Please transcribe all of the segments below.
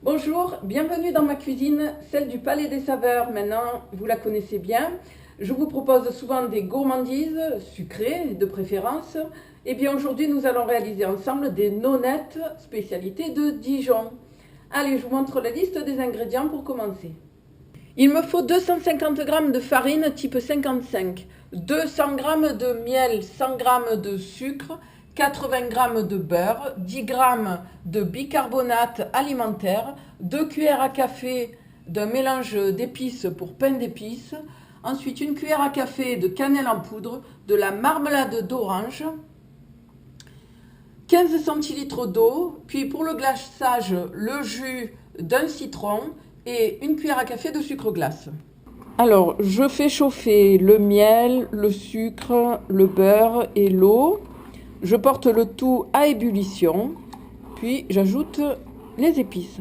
Bonjour, bienvenue dans ma cuisine, celle du Palais des Saveurs. Maintenant, vous la connaissez bien. Je vous propose souvent des gourmandises, sucrées de préférence. Et bien aujourd'hui, nous allons réaliser ensemble des nonnettes, spécialité de Dijon. Allez, je vous montre la liste des ingrédients pour commencer. Il me faut 250 g de farine type 55, 200 g de miel, 100 g de sucre, 80 g de beurre, 10 g de bicarbonate alimentaire, 2 cuillères à café d'un mélange d'épices pour pain d'épices, ensuite une cuillère à café de cannelle en poudre, de la marmelade d'orange, 15 centilitres d'eau, puis pour le glaçage, le jus d'un citron et une cuillère à café de sucre glace. Alors, je fais chauffer le miel, le sucre, le beurre et l'eau. Je porte le tout à ébullition, puis j'ajoute les épices.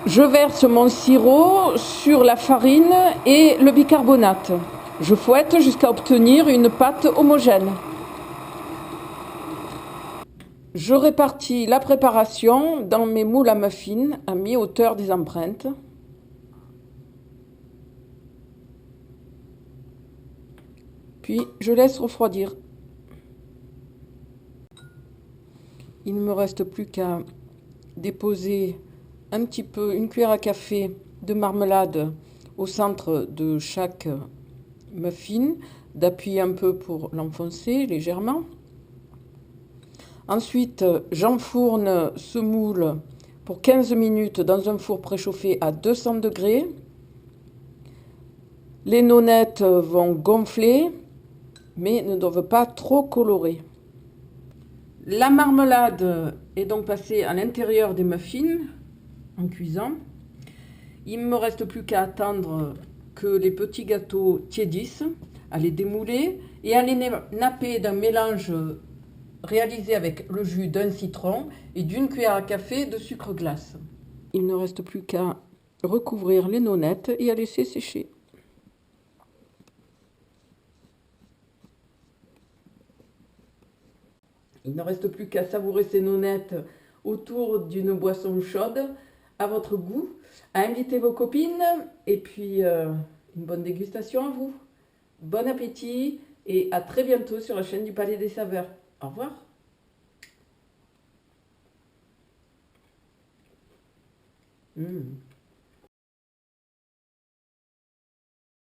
Je verse mon sirop sur la farine et le bicarbonate. Je fouette jusqu'à obtenir une pâte homogène. Je répartis la préparation dans mes moules à muffins à mi-hauteur des empreintes. Puis je laisse refroidir. Il ne me reste plus qu'à déposer un petit peu, une cuillère à café de marmelade au centre de chaque muffin, d'appuyer un peu pour l'enfoncer légèrement. Ensuite, j'enfourne ce moule pour 15 minutes dans un four préchauffé à 200 degrés. Les nonnettes vont gonfler, mais ne doivent pas trop colorer. La marmelade est donc passée à l'intérieur des muffins en cuisant. Il ne me reste plus qu'à attendre que les petits gâteaux tiédissent, à les démouler et à les napper d'un mélange réalisé avec le jus d'un citron et d'une cuillère à café de sucre glace. Il ne reste plus qu'à recouvrir les nonnettes et à laisser sécher. Il ne reste plus qu'à savourer ces nonnettes autour d'une boisson chaude à votre goût, à inviter vos copines et puis une bonne dégustation à vous. Bon appétit et à très bientôt sur la chaîne du Palais des Saveurs. Au revoir.